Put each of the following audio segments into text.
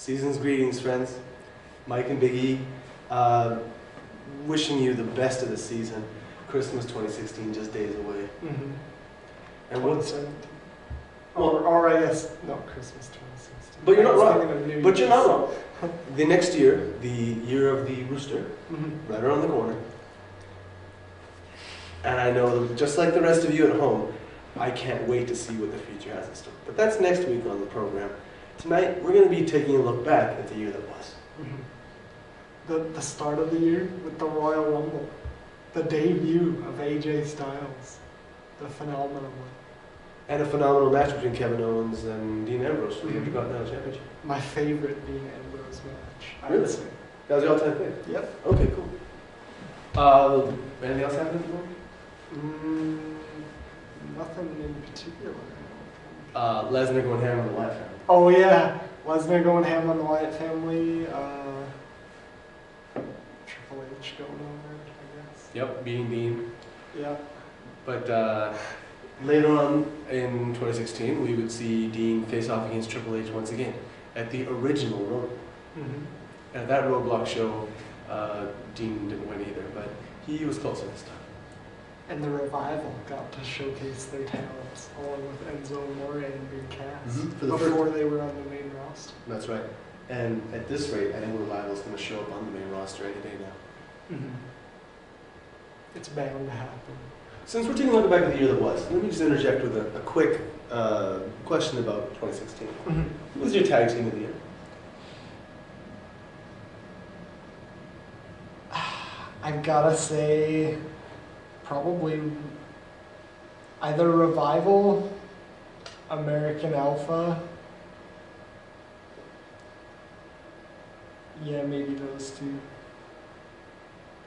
Season's greetings, friends. Mike and Big E, wishing you the best of the season. Christmas 2016, just days away. Mm-hmm. And what? 2017. Or I guess, no, Christmas 2016. But you're not I was wrong. thinking of New But you're Year's. not wrong. The next year, the year of the rooster, Mm-hmm. right around the corner. And I know, that just like the rest of you at home, I can't wait to see what the future has in store. But that's next week on the program. Tonight, we're going to be taking a look back at the year that was. Mm-hmm. The start of the year with the Royal Rumble. The debut of AJ Styles. The phenomenal one. And a phenomenal match between Kevin Owens and Dean Ambrose for the Intercontinental Championship. My favorite Dean Ambrose match, I Really? would say. That was your all-time thing? Yep. Okay, cool. Anything else happening at the moment? Nothing in particular, I don't think. Lesnar going ham on the Wyatt family. Oh yeah, Lesnar going ham on the Wyatt family. Triple H going over it, I guess. Yep, beating Dean. Yeah. But later on in 2016, we would see Dean face off against Triple H once again at the original Rumble. Mm-hmm. And at that Roadblock show, Dean didn't win either, but he was closer this time. And the Revival got to showcase their talents along with Enzo Amore and Big Cass For the before they were on the main roster. That's right. And at this rate, I think Revival's going to show up on the main roster any day now. Mm-hmm. It's bound to happen. Since we're taking a look back at the year that was, let me just interject with a quick question about 2016. Mm-hmm. Who was your tag team of the year? I've gotta say, probably either Revival, American Alpha. Yeah, maybe those two.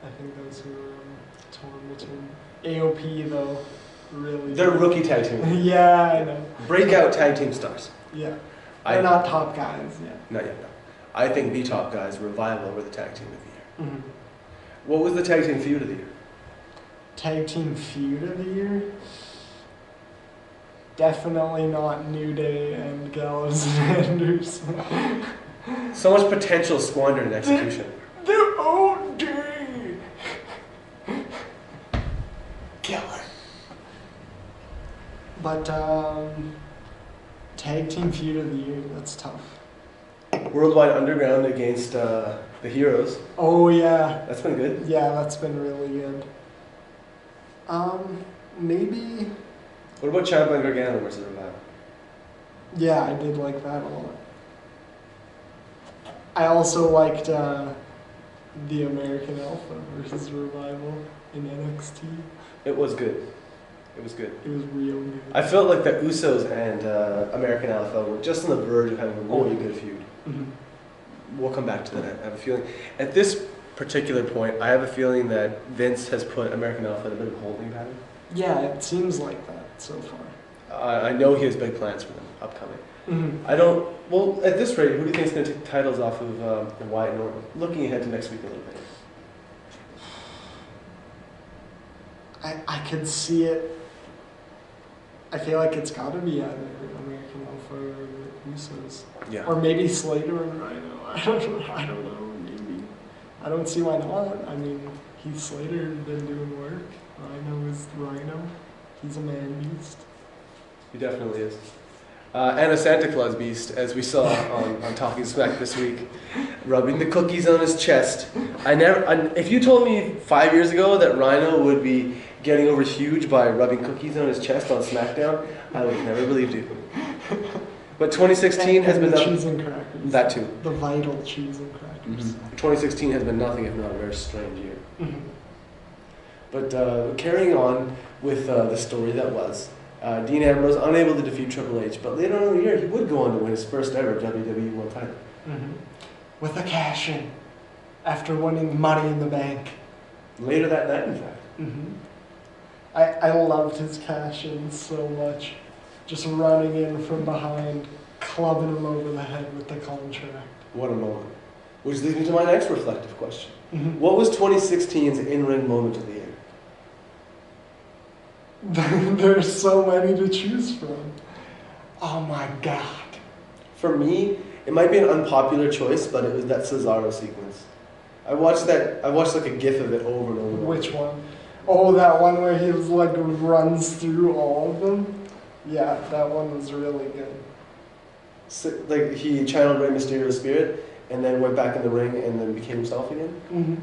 I think those who are torn between. AOP though, really. They're rookie tag team. Yeah, I know. Breakout tag team stars. Yeah, they're not top guys. Yeah. Not yet, no. I think the top guys, Revival, were the tag team of the year. Mm-hmm. What was the tag team feud of the year? Tag team feud of the year? Definitely not New Day and Gallows and Anderson. So much potential squandered in execution. The OD! Killer. But, tag team feud of the year, that's tough. Worldwide Underground against the Heroes. Oh, yeah. That's been good. Yeah, that's been really good. Maybe. What about Ciampa and Gargano versus Revival? Yeah, I did like that a lot. I also liked the American Alpha versus Revival in NXT. It was good. It was good. It was real good. I felt like the Usos and American Alpha were just on the verge of having a really good feud. Mm-hmm. We'll come back to that. I have a feeling. At this particular point, I have a feeling that Vince has put American Alpha in a bit of a holding pattern. Yeah, it seems like that so far. I know he has big plans for them upcoming. Mm-hmm. I don't. Well, at this rate, who do you think is going to take the titles off of Wyatt and Norton? Looking ahead to next week a little bit. I could see it. I feel like it's got to be either American Alpha or the Usos. Yeah. Or maybe Slater and Rhino. I don't know. Maybe. I don't see why not. I mean, Heath Slater has been doing work. Rhino is Rhino. He's a man beast. He definitely is. And a Santa Claus beast, as we saw on Talking Smack this week, rubbing the cookies on his chest. If you told me 5 years ago that Rhino would be getting over huge by rubbing cookies on his chest on SmackDown, I would have never believed you. But 2016 has been cheese and crackers. That too. The vital cheese and crackers. 2016 has been nothing if not a very strange year. Mm-hmm. But carrying on with the story that was, Dean Ambrose unable to defeat Triple H, but later on in the year he would go on to win his first ever WWE World Title. Mm-hmm. With a cash-in after winning Money in the Bank. Later that night, in fact. Mm-hmm. I loved his cash-in so much. Just running in from behind, clubbing him over the head with the contract. What a moment. Which leads me to my next reflective question. Mm-hmm. What was 2016's in-ring moment of the year? There's so many to choose from. Oh my God. For me, It might be an unpopular choice, but it was that Cesaro sequence. I watched like a gif of it over and over. Which one? Oh, that one where he was like runs through all of them? Yeah, that one was really good. So, like he channeled Rey Mysterio's spirit and then went back in the ring and then became himself again? Mm-hmm.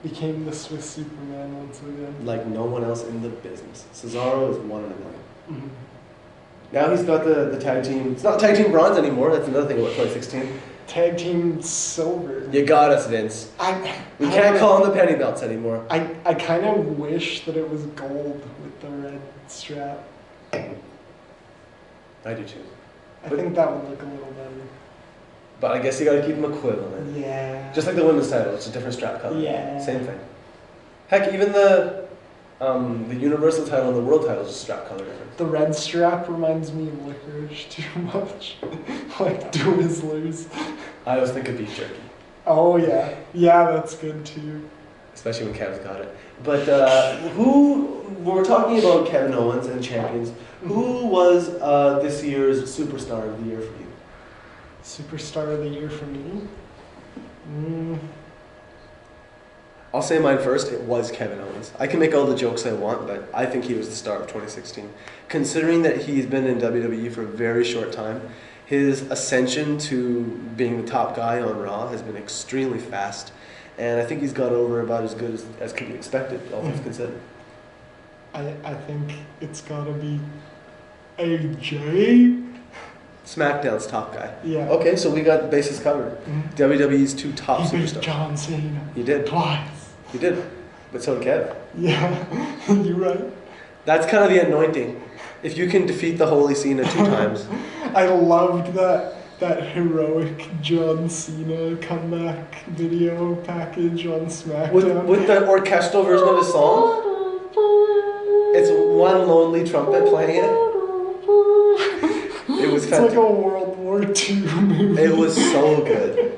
Became the Swiss Superman once again. Like no one else in the business. Cesaro is one in a million. Mm-hmm. Now he's got the tag team. It's not tag team bronze anymore. That's another thing about 2016. Tag team silver. You got us, Vince. We can't call them the penny belts anymore. I kind of wish that it was gold with the red strap. I do too. I think that would look a little better. But I guess you gotta keep them equivalent. Yeah. Just like the women's title, it's a different strap color. Yeah. Same thing. Heck, even the Universal title and the World title is just strap color difference. The red strap reminds me of licorice too much. Like Twizzlers. I always think of beef jerky. Oh yeah. Yeah, that's good too. Especially when Kev's got it. But we're talking about Kevin Owens and champions. Who was this year's Superstar of the Year for you? Superstar of the Year for me? I'll say mine first. It was Kevin Owens. I can make all the jokes I want, but I think he was the star of 2016. Considering that he's been in WWE for a very short time, his ascension to being the top guy on Raw has been extremely fast, and I think he's gone over about as good as could be expected, all things considered. I think it's gotta be AJ. SmackDown's top guy. Yeah. Okay, so we got the bases covered. Mm-hmm. WWE's two top He beat superstars. John Cena. You did. Twice. You did. But so did Kev. Yeah, you're right. That's kind of the anointing. If you can defeat the Holy Cena 2 times. I loved that heroic John Cena comeback video package on SmackDown. With the orchestral version of his song. It's one lonely trumpet playing it. It was It's like a World War II movie. It was so good.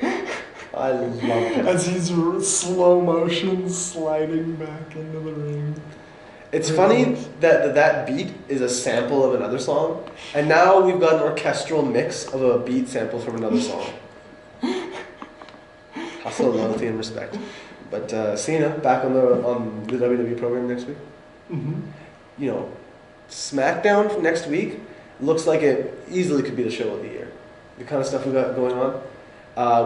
I loved it. As he's slow motion sliding back into the ring. It's funny that beat is a sample of another song, and now we've got an orchestral mix of a beat sample from another song. Hustle, loyalty, and respect. But Cena back on the WWE program next week. Mm-hmm. You know, SmackDown next week looks like it easily could be the show of the year. The kind of stuff we got going on.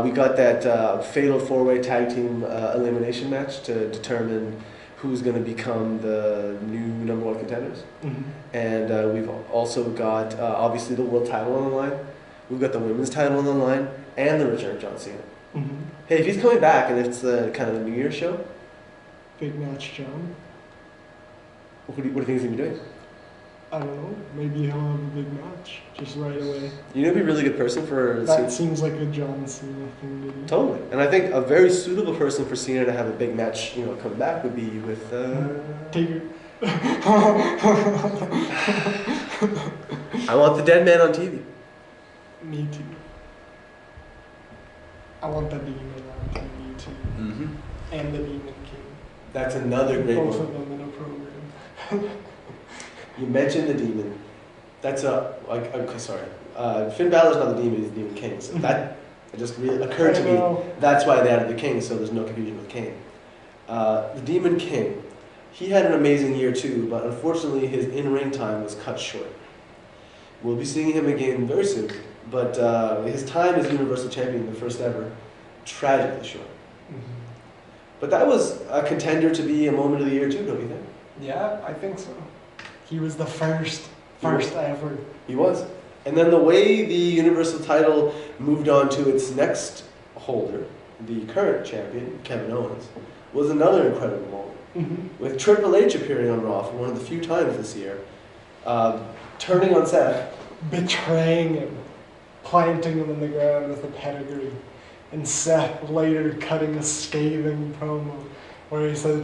We got that fatal 4-way tag team elimination match to determine who's going to become the new #1 contenders. Mm-hmm. And we've also got, obviously, the world title on the line. We've got the women's title on the line and the return of John Cena. Mm-hmm. Hey, if he's coming back and it's the kind of the New Year's show, Big match, John. what do you think he's going to be doing? I don't know. Maybe he'll have a big match just right away. You know, be a really good person for That Cena. seems like a John Cena thing to do. Totally. And I think a very suitable person for Cena to have a big match, you know, come back would be with... Taker. I want the dead man on TV. Me too. I want the Demon on TV too. Mm-hmm. And the Demon King. That's another great Both one. of them in a program. You mentioned the demon. That's sorry. Finn Balor's not the demon, he's the Demon King. So that it just really occurred to me. That's why they added the King, so there's no confusion with Kane. The Demon King, he had an amazing year too, but unfortunately his in-ring time was cut short. We'll be seeing him again very soon, but his time as Universal Champion, the first ever, tragically short. Mm-hmm. But that was a contender to be a moment of the year too, don't you think? Yeah, I think so. He was the first ever. He was. And then the way the Universal title moved on to its next holder, the current champion, Kevin Owens, was another incredible moment. Mm-hmm. With Triple H appearing on Raw for one of the few times this year, turning on Seth. Betraying him, planting him in the ground with a pedigree, and Seth later cutting a scathing promo where he said,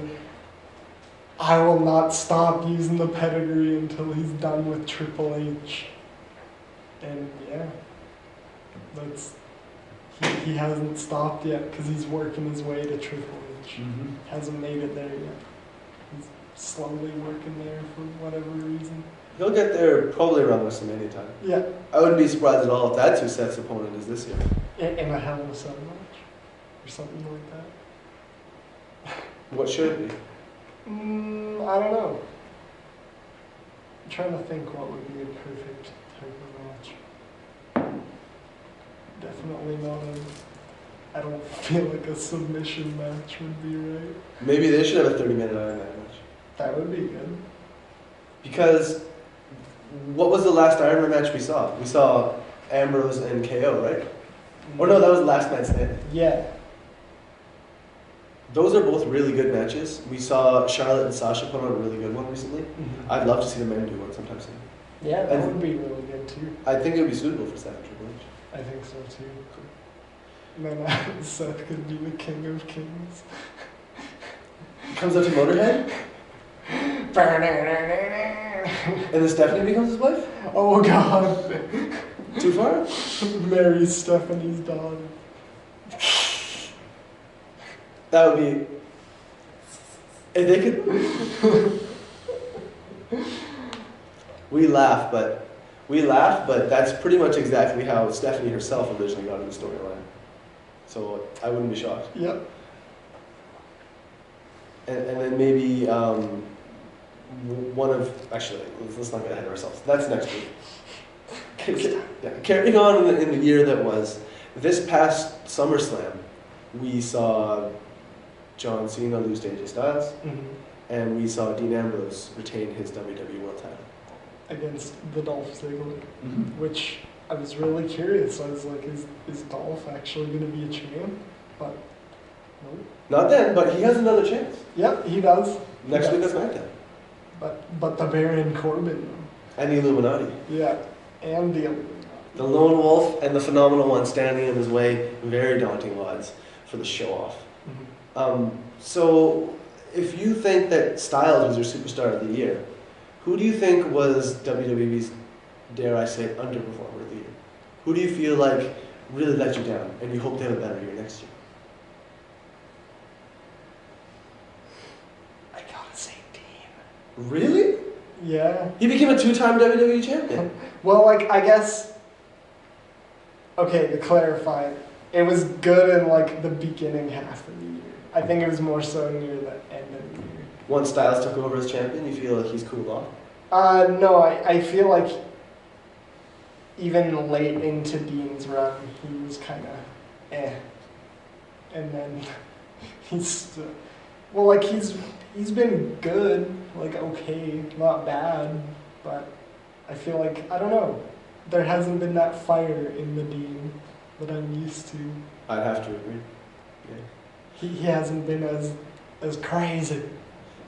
"I will not stop using the pedigree until he's done with Triple H." And yeah, he hasn't stopped yet because he's working his way to Triple H. Mm-hmm. Hasn't made it there yet. He's slowly working there for whatever reason. He'll get there probably around WrestleMania time. Yeah. I wouldn't be surprised at all if that's who Seth's opponent is this year. in a Hell in a Cell match or something like that. What should it be? I don't know. I'm trying to think what would be a perfect type of match. Definitely not I don't feel like a submission match would be right. Maybe they should have a 30-minute Iron Man match. That would be good. Because what was the last Iron Man match we saw? We saw Ambrose and KO, right? Or no, that was last night's night. Yeah. Those are both really good matches. We saw Charlotte and Sasha put on a really good one recently. Mm-hmm. I'd love to see the men do one sometime soon. Yeah, that And would be really good too. I think it would be suitable for Seth and Triple H. I think so too. And then Seth could be the king of kings. Comes up to Motorhead, and then Stephanie becomes his wife? Oh god. Too far? Marries Stephanie's daughter. That would be... If they could... We laugh, but that's pretty much exactly how Stephanie herself originally got in the storyline. So I wouldn't be shocked. Yep. And then maybe one of... Actually, let's not get ahead of ourselves. That's next week. Carrying on in the year that was, this past SummerSlam, we saw John Cena lose to AJ Styles, and we saw Dean Ambrose retain his WWE World title. Against the Dolph Ziggler, which I was really curious. I was like, is Dolph actually going to be a champ? But nope. Not then, but he has another chance. Yep, he does. Next week is SmackDown. But the Baron Corbin. And the Illuminati. Yeah, and the The Lone Wolf and the Phenomenal One standing in his way, very daunting odds for the show-off. So, if you think that Styles was your superstar of the year, who do you think was WWE's, dare I say, underperformer of the year? Who do you feel like really let you down and you hope they have a better year next year? I gotta say Dean. Really? Yeah. He became a 2-time WWE champion. Well, like, I guess... Okay, to clarify, it was good in, like, the beginning half of the year. I think it was more so near the end of the year. Once Styles took over as champion, you feel like he's cooled off? No, I feel like even late into Dean's run, he was kind of and then he's been good, like okay, not bad, but I feel like, I don't know, there hasn't been that fire in the Dean that I'm used to. I'd have to agree. Yeah. He hasn't been as crazy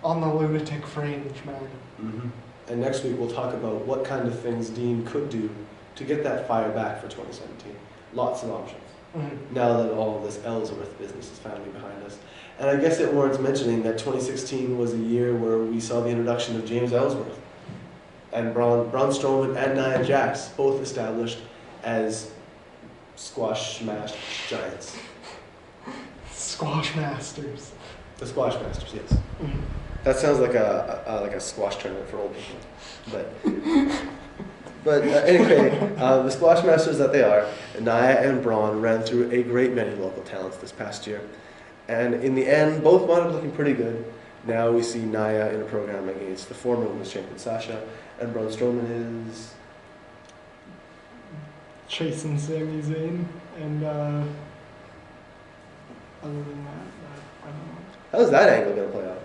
on the lunatic fringe, man. And next week we'll talk about what kind of things Dean could do to get that fire back for 2017. Lots of options. Now that all this Ellsworth business is finally behind us. And I guess it warrants mentioning that 2016 was a year where we saw the introduction of James Ellsworth. And Braun Strowman and Nia Jax, both established as squash smashed giants. Squash masters. The Squash Masters, yes. That sounds like a squash tournament for old people. But anyway, the Squash Masters that they are, Nia and Braun ran through a great many local talents this past year. And in the end, both wound up looking pretty good. Now we see Nia in a program against the former women's champion Sasha, and Braun Strowman is... chasing Sami Zayn, and other than that, I don't know. How's that angle going to play out?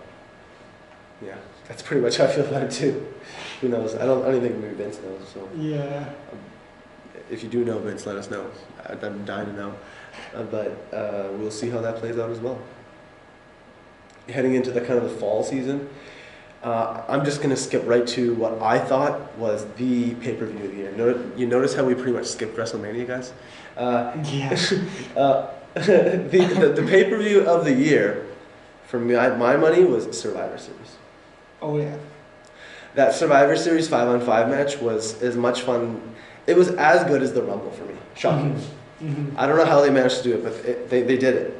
Yeah, that's pretty much how I feel about it too. Who knows? I don't even think maybe Vince knows. So yeah. If you do know, Vince, let us know. I'm dying to know. But we'll see how that plays out as well. Heading into the kind of the fall season, I'm just going to skip right to what I thought was the pay-per-view of the year. You notice how we pretty much skipped WrestleMania, guys? Yeah. The pay-per-view of the year, for me, my money was Survivor Series. Oh yeah. That Survivor Series 5-on-5 match was as much fun. It was as good as the Rumble for me. Shocking. I don't know how they managed to do it, but they did it.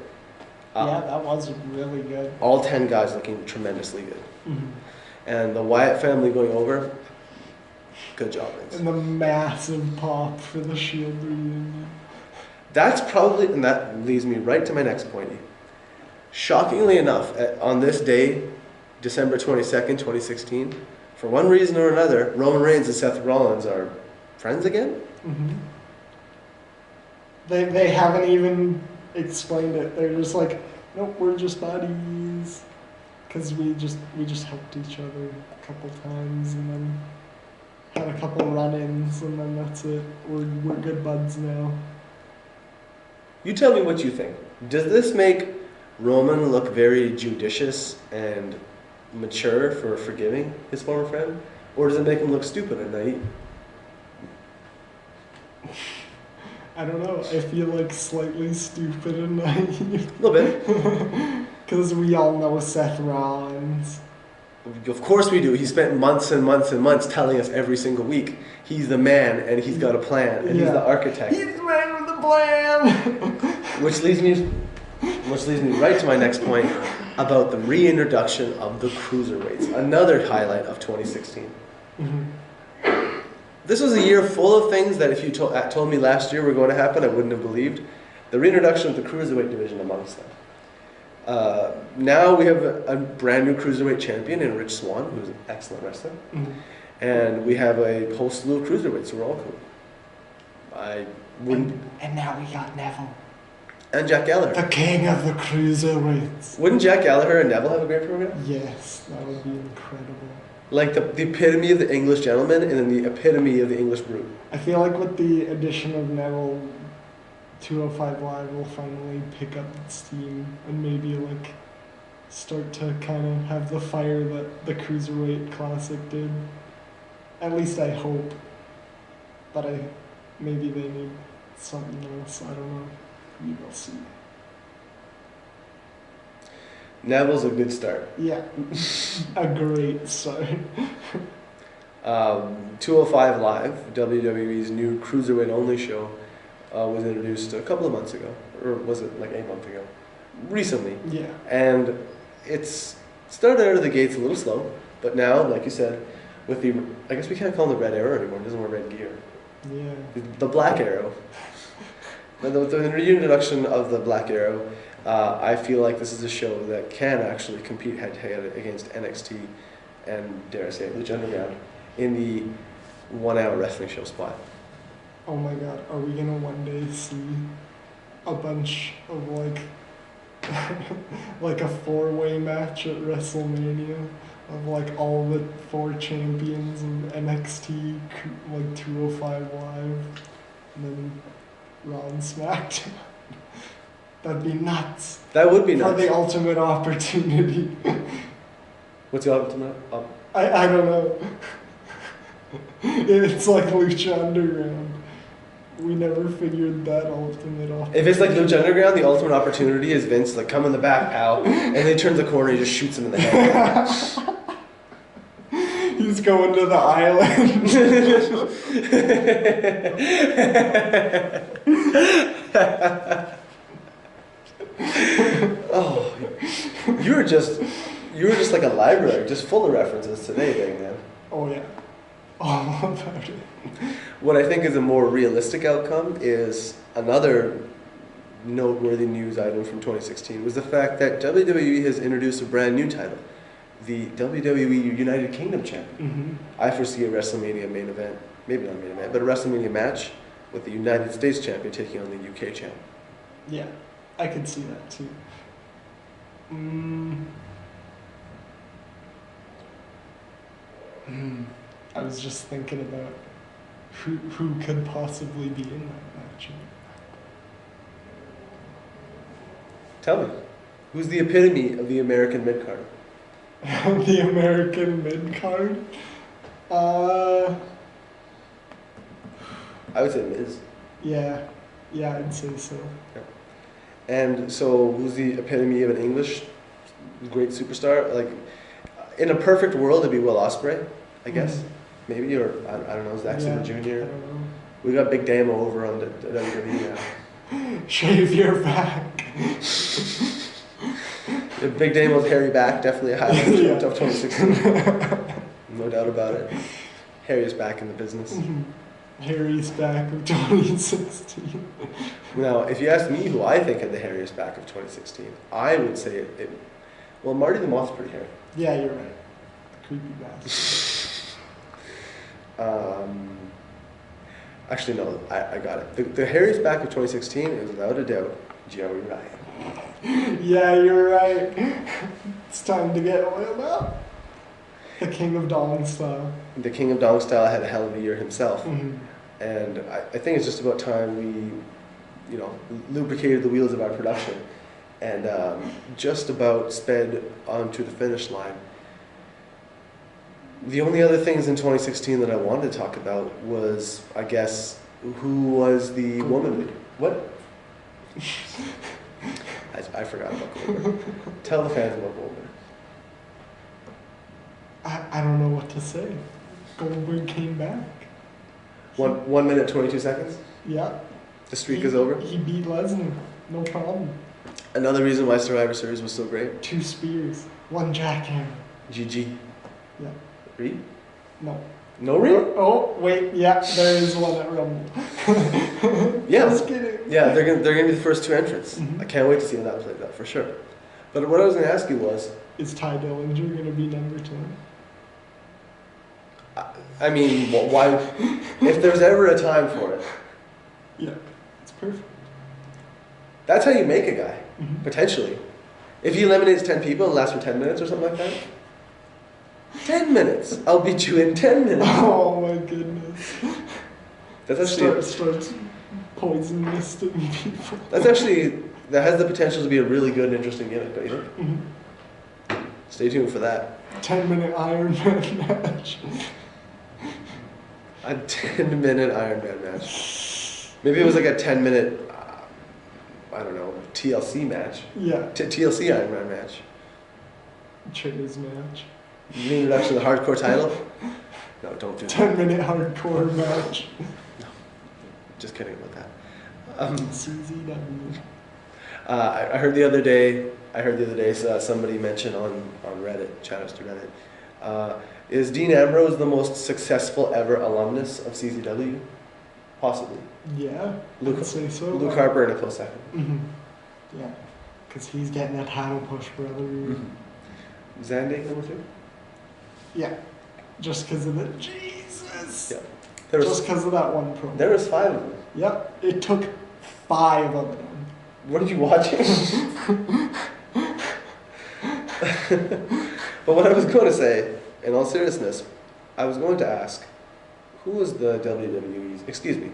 Yeah, that was really good. All 10 guys looking tremendously good. And the Wyatt family going over, good job, Vince. And the massive pop for the Shield reunion. That's probably, and that leads me right to my next point. Shockingly enough, on this day, December 22nd, 2016, for one reason or another, Roman Reigns and Seth Rollins are friends again? Mm-hmm. They haven't even explained it. They're just like, nope, we're just buddies. Because we just helped each other a couple times and then had a couple run-ins and then that's it. We're good buds now. You tell me what you think. Does this make Roman look very judicious and mature for forgiving his former friend? Or does it make him look stupid and naive? I don't know. I feel like slightly stupid and naive. A little bit. Because we all know Seth Rollins. Of course we do. He spent months and months and months telling us every single week he's the man and he's got a plan and he's the architect. He's the man with the plan. Which leads me right to my next point about the reintroduction of the cruiserweights. Another highlight of 2016. Mm-hmm. This was a year full of things that if you told me last year were going to happen, I wouldn't have believed. The reintroduction of the cruiserweight division amongst them. Now we have a brand new cruiserweight champion in Rich Swann, who's an excellent wrestler. Mm-hmm. And we have a whole slew of cruiserweights who are all cool. I wouldn't... And now we got Neville. And Jack Gallagher. The king of the cruiserweights. Wouldn't Jack Gallagher and Neville have a great program? Yes, that would be incredible. Like the epitome of the English gentleman and then the epitome of the English brute. I feel like with the addition of Neville, 205 Live will finally pick up steam and maybe like start to kind of have the fire that the Cruiserweight Classic did. At least I hope. But maybe they need something else. I don't know. We will see. Neville's a good start. Yeah, a great start. 205 Live, WWE's new cruiserweight only show, was introduced a couple of months ago, or was it like a month ago? Recently. Yeah. And it's started out of the gates a little slow, but now, like you said, with the, I guess we can't call him the Red Arrow anymore, he doesn't wear red gear. Yeah. The Black Arrow. With the reintroduction of the Black Arrow, I feel like this is a show that can actually compete head-to-head against NXT and, dare I say, Lucha Underground in the 1 hour wrestling show spot. Oh my god, are we gonna one day see a bunch of like like a 4-way match at WrestleMania of like all the 4 champions of NXT, like 205 Live, and then Raw and SmackDown? That'd be nuts. That would be nuts. For the ultimate opportunity. What's the ultimate? I don't know. It's like Lucha Underground. We never figured that ultimate opportunity. If it's like Lucha Underground, the ultimate opportunity is Vince like, come in the back, pal, and then he turns the corner and he just shoots him in the head. He's going to the island. Oh, you were just like a library, just full of references today, big man. Oh yeah, all about it. What I think is a more realistic outcome is another noteworthy news item from 2016 was the fact that WWE has introduced a brand new title, the WWE United Kingdom Champion. Mm-hmm. I foresee a WrestleMania main event, maybe not a main event, but a WrestleMania match with the United States Champion taking on the UK Champion. Yeah, I could see that too. I was just thinking about who could possibly be in that match. Tell me, who's the epitome of the American mid-card? The American mid-card? I would say Miz. Yeah, I'd say so. Yeah. And so, who's the epitome of an English great superstar? Like, in a perfect world, it'd be Will Ospreay, I guess. Mm-hmm. Maybe, or I don't know, Zack Sabre Jr. I don't know. We got Big Damo over on the WWE now. Shave your back. Big Damo's hairy back, definitely a highlight Yeah. of 2016. No doubt about it. Harry's back in the business. Mhm. Harry's back of 2016. Now, if you ask me who I think had the hairiest back of 2016, I would say well, Marty the Moth's pretty hairy. Yeah, you're right. Creepy bastard. Actually, no, I got it. The hairiest back of 2016 is without a doubt Joey Ryan. Yeah, you're right. It's time to get oiled up. The king of dong style. The king of dong style had a hell of a year himself. Mm-hmm. And I think it's just about time we, lubricated the wheels of our production and just about sped onto the finish line. The only other things in 2016 that I wanted to talk about was, I guess, who was the woman? What? I forgot about Goldberg. Tell the fans about Goldberg. I don't know what to say. Goldberg came back. 1 minute, 22 seconds? Yeah. The streak is over? He beat Lesnar. No problem. Another reason why Survivor Series was so great? 2 spears. 1 jackhammer. GG. Yeah. Reed? No. No Reed? Oh, wait. Yeah, there is one at Rumble. Yeah. Just kidding. Yeah, they're gonna be the first 2 entrants. Mhm. I can't wait to see how that plays out, for sure. But what I was going to ask you was, Is Ty Dillinger going to be number 10? I mean, why? If there's ever a time for it, Yeah. It's perfect. that's how you make a guy, Mhm. potentially. If he eliminates 10 people and lasts for 10 minutes or something like that, 10 minutes. I'll beat you in 10 minutes. Oh my goodness. That's actually, Starts poison misting people. that has the potential to be a really good and interesting gimmick, don't you think? Mhm. Stay tuned for that. 10-minute Iron Man match. A 10-minute Iron Man match. Maybe it was like a 10-minute, I don't know, TLC match. Yeah. TLC Iron Man match. Chairs match. The introduction of the hardcore title? No, don't do that. 10-minute hardcore match. Just kidding about that. CZW. I heard the other day somebody mention on Reddit, chatters to Reddit, is Dean Ambrose the most successful ever alumnus of CZW? Possibly. Yeah. Luke, I'd say so. Luke Harper in a close second. Mm-hmm. Yeah. Because he's getting that title push, brother. Mm-hmm. Zandig number 2? Yeah. Just because of the Jesus. Yeah. Just because of that one promo. There was 5 of them. Yep. It took 5 of them. What did you watch? But what I was going to say, in all seriousness, I was going to ask, who was the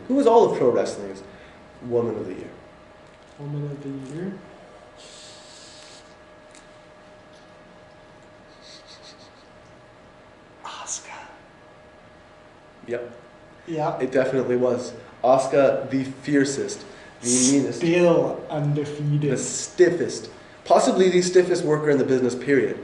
who was all of pro wrestling's Woman of the Year? Woman of the Year? Asuka. Yep. Yeah. It definitely was. Asuka, the fiercest, the meanest, Still undefeated. the stiffest, possibly the stiffest worker in the business, period.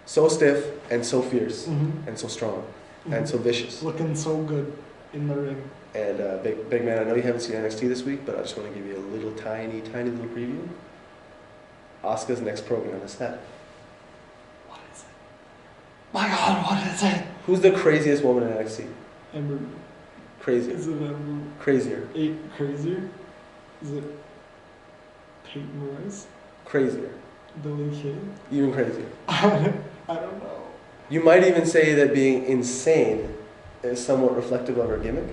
So stiff and so fierce Mhm. and so strong Mhm. and so vicious. Looking so good in the ring. And big man, I know you haven't seen NXT this week, but I just want to give you a little tiny little preview. Asuka's next program is set. What is it? My God, what is it? Who's the craziest woman in NXT? Ember. Crazier. Is it Ember? Crazier. Crazier? Is it Peyton Royce? Crazier. Billy Kay? Even crazier. I don't know. You might even say that being insane is somewhat reflective of her gimmick.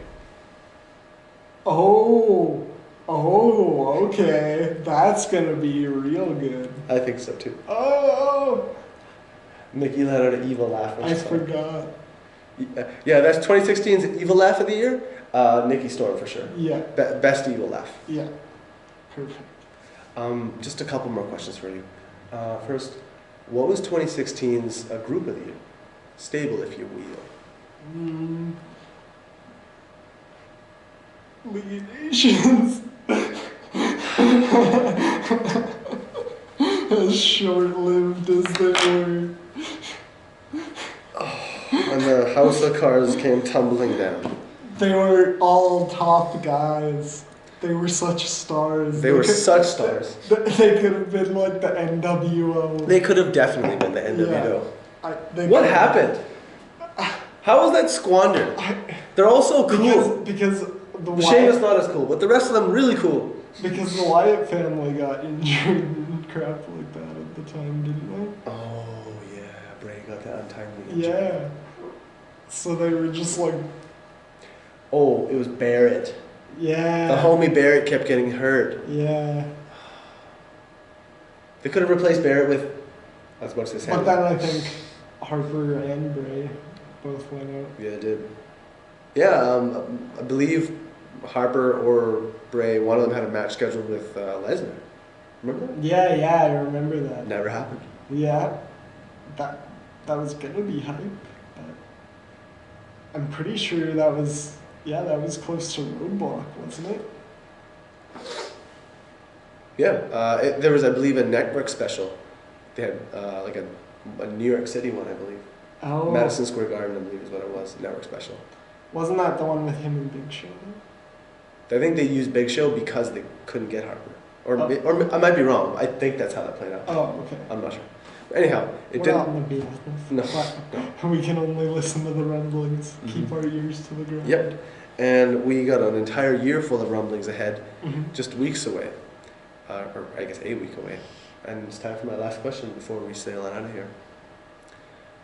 Oh, okay. That's gonna be real good. I think so too. Oh, Mickey let out an evil laugh when I she saw it. forgot. Yeah, that's 2016's evil laugh of the year. Nikki Storm for sure. Yeah, Best evil laugh. yeah. Perfect. Just a couple more questions for you. First, what was 2016's group of the year? Stable, if you will. League of Nations. As short-lived as they were. When the house of cards came tumbling down. They were all top guys. They were such stars. They were such stars. They could have been like the NWO. They could have definitely been the NWO. They What could- happened? How was that squandered? They're all so cool. Because the Sheamus Wyatt, not as cool, but the rest of them really cool. because the Wyatt family got injured and crap like that at the time, didn't Oh yeah, Bray got that untimely they? injury. Yeah. So they were just like, Oh, it was Barrett. yeah. The homie Barrett kept getting hurt. Yeah. They could have replaced Barrett with. I was about to say Sammy. But then I think Harper and Bray both went out. Yeah, they did. Yeah, I believe Harper or Bray, one of them had a match scheduled with Lesnar. Remember that? Yeah, I remember that. Never happened. Yeah. That was gonna be hype, but I'm pretty sure that was close to Roadblock, wasn't it? Yeah, there was, I believe, a network special. They had like a New York City one, I believe. Oh. Madison Square Garden, I believe, is what it was. Network special. Wasn't that the one with him and Big Show? I think they used Big Show because they couldn't get Harper. Or Oh. I might be wrong. I think that's how that played out. Oh, okay. I'm not sure. But anyhow, it We're didn't. not in the business. No. We can only listen to the rumblings. Keep our ears to the ground. Yep. And we got an entire year full of rumblings ahead, Mhm. just weeks away. Or I guess a week away. And it's time for my last question before we sail on out of here.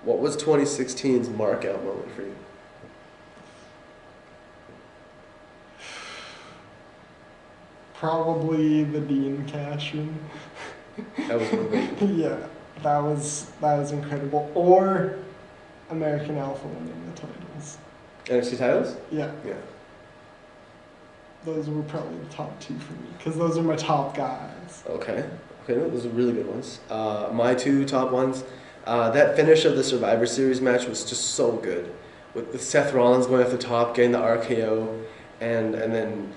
What was 2016's mark out moment for you? Probably the Dean cash-in. That was great. Yeah, that was incredible. Or American Alpha winning the titles. NXT titles? Yeah, Yeah. those were probably the top two for me because those are my top guys. Okay. Okay, no, those are really good ones. My two top ones. That finish of the Survivor Series match was just so good. With Seth Rollins going off the top, getting the RKO, and then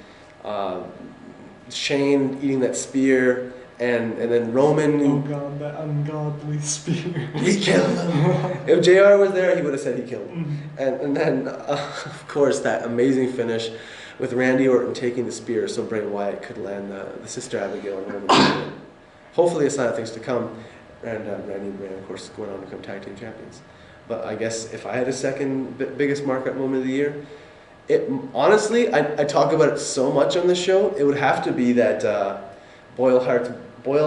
Shane eating that spear, and then Roman. Oh god, that ungodly spear. He killed him. If JR was there, he would have said he killed him. Mhm. And then, of course, that amazing finish with Randy Orton taking the spear so Bray Wyatt could land the Sister Abigail and Roman. Hopefully a sign of things to come. And Randy and Bray, of course, going on to become tag team champions. But I guess if I had a second biggest mark-up moment of the year, honestly, I talk about it so much on the show, it would have to be that Boyle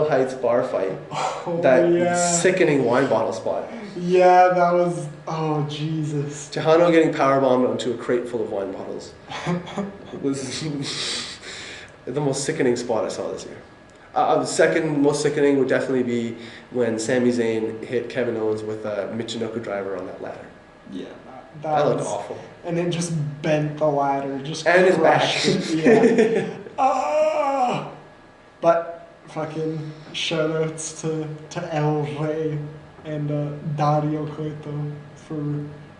Heights bar fight. Oh, That yeah. sickening wine bottle spot. Yeah, that was. Oh, Jesus. Tejano getting powerbombed onto a crate full of wine bottles was the most sickening spot I saw this year. The second most sickening would definitely be when Sami Zayn hit Kevin Owens with a Michinoku driver on that ladder. Yeah, That looked awful. And it just bent the ladder, just And his back. crushed it. Yeah. Ah! But fucking shoutouts to El Rey and Dario Cueto for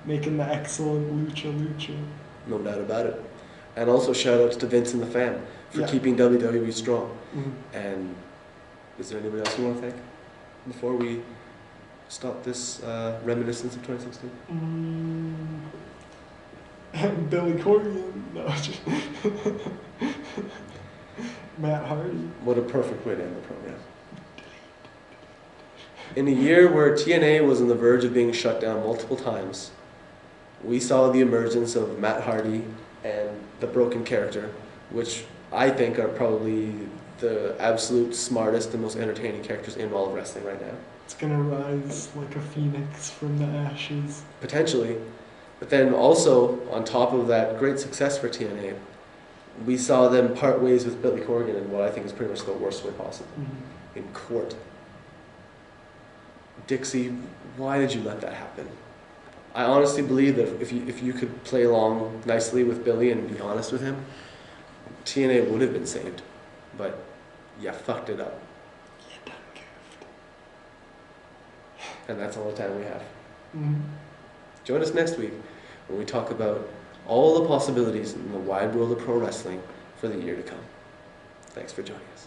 making the excellent Lucha. No doubt about it. And also shout outs to Vince and the fam for Yeah. keeping WWE strong. Mhm. And is there anybody else you want to thank before we stop this reminiscence of 2016? Billy Corgan. No, just Matt Hardy. What a perfect way to end the program. In a year where TNA was on the verge of being shut down multiple times, we saw the emergence of Matt Hardy and the Broken Character, which I think are probably the absolute smartest and most entertaining characters in all of wrestling right now. It's gonna rise like a phoenix from the ashes. Potentially. But then also, on top of that great success for TNA, we saw them part ways with Billy Corgan in what I think is pretty much the worst way possible. Mhm. In court. Dixie, why did you let that happen? I honestly believe that if you could play along nicely with Billy and be honest with him, TNA would have been saved. But you fucked it up. You done goofed. And that's all the time we have. Mhm. Join us next week when we talk about all the possibilities in the wide world of pro wrestling for the year to come. Thanks for joining us.